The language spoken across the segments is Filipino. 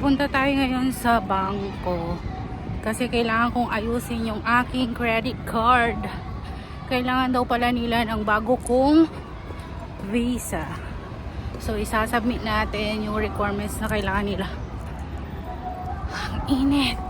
Pupunta tayo ngayon sa bangko kasi kailangan kong ayusin yung aking credit card. Kailangan daw pala nila ng bago kong visa. So isasubmit natin yung requirements na kailangan nila. Ang init.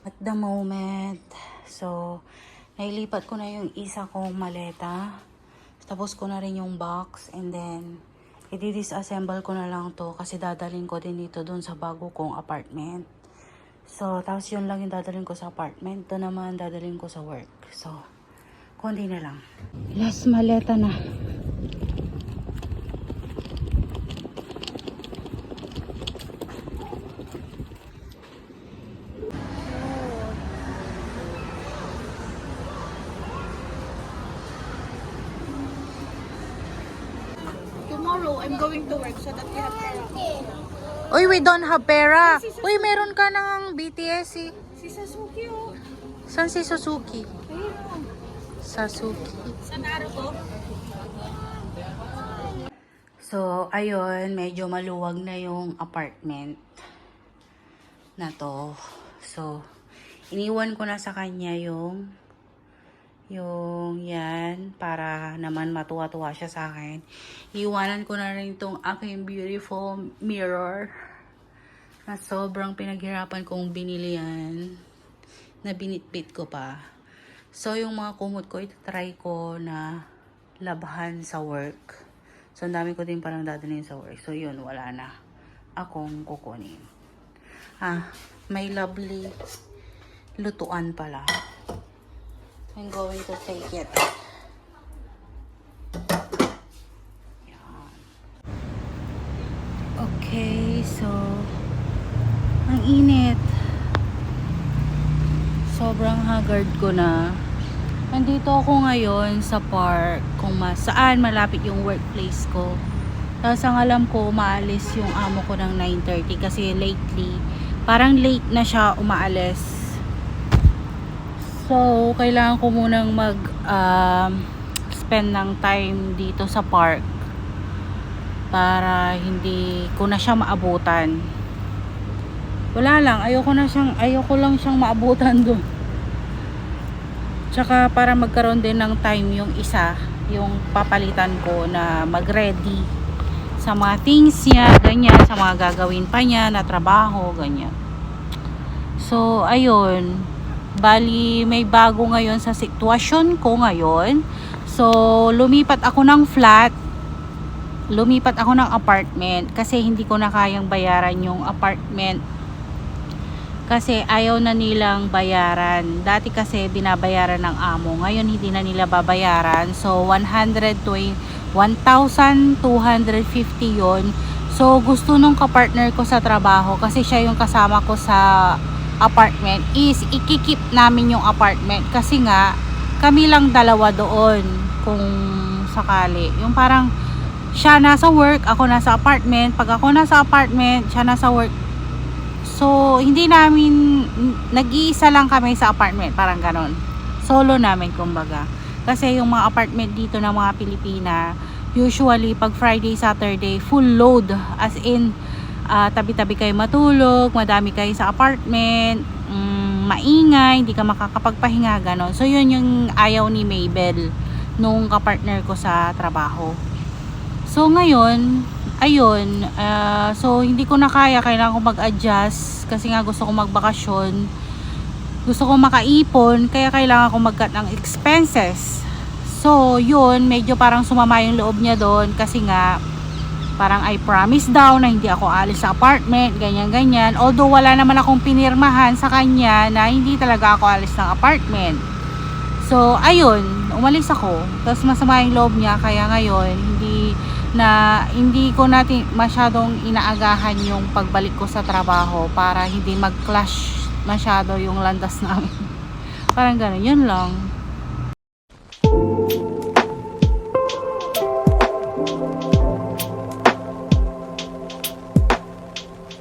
At the moment, so nailipat ko na yung isa kong maleta, tapos ko na rin yung box, and then i-disassemble ko na lang to kasi dadalhin ko din dito dun sa bago kong apartment. So tapos yun lang yung dadalhin ko sa apartment, to naman dadalhin ko sa work. So kundi na lang, last maleta na. Tomorrow, I'm going to work so that we have pera. Uy, we don't have pera. Uy, meron ka ng BTS eh. Si Sasuke, oh. Saan si Suzuki? Ayun. Sasuki. Sa Naruto. So, ayun, medyo maluwag na yung apartment na to. So, iniwan ko na sa kanya yung yan, para naman matuwa-tuwa siya sa akin. Iwanan ko na rin itong aking beautiful mirror na sobrang pinaghirapan kong binili yan, na binitbit ko pa. So, yung mga kumot ko, itatry ko na labhan sa work. So, ang dami ko din palang dadalhin sa work. So, yun, wala na akong kukunin. May lovely lutuan pala. I'm going to take it. Yan. Okay, so ang init. Sobrang haggard ko na. Nandito ako ngayon sa park kung saan malapit yung workplace ko. Tapos ang alam ko, umaalis yung amo ko ng 9:30 kasi lately, parang late na siya umaalis. So, kailangan ko munang spend ng time dito sa park para hindi ko na siya maabutan. Wala lang, ayoko lang siyang maabutan doon. Tsaka para magkaroon din ng time yung isa, yung papalitan ko na mag-ready sa mga things niya, ganyan, sa mga gagawin pa niya na trabaho, ganyan. So, ayun. Bali, may bago ngayon sa sitwasyon ko ngayon. So, lumipat ako ng flat. Lumipat ako ng apartment kasi hindi ko na kayang bayaran yung apartment. Kasi ayaw na nilang bayaran. Dati kasi binabayaran ng amo. Ngayon hindi na nila babayaran. So, 1,250 yon. So, gusto nung kapartner ko sa trabaho kasi siya yung kasama ko sa apartment is ikikip namin yung apartment kasi nga kami lang dalawa doon kung sakali. Yung parang siya nasa work, ako nasa apartment. Pag ako nasa apartment, siya nasa work. So, hindi namin, nag-iisa lang kami sa apartment, parang ganon. Solo namin, kumbaga. Kasi yung mga apartment dito ng mga Pilipina, usually pag Friday, Saturday, full load. As in, tabi-tabi kayo matulog, madami kayo sa apartment, maingay, hindi ka makakapagpahinga, ganon. So, yun yung ayaw ni Mabel nung kapartner ko sa trabaho. So, ngayon, ayun, so hindi ko na kaya, kailangan ko mag-adjust kasi nga gusto ko magbakasyon, gusto ko makaipon, kaya kailangan ko mag-cut ng expenses. So, yun, medyo parang sumama yung loob niya doon kasi nga parang I promise daw na hindi ako alis sa apartment, ganyan-ganyan. Although wala naman akong pinirmahan sa kanya na hindi talaga ako alis ng apartment. So, ayun, umalis ako. Tapos masama yung loob niya, kaya ngayon, hindi ko natin masyadong inaagahan yung pagbalik ko sa trabaho para hindi mag-clash masyado yung landas namin. Parang gano'n, yun lang.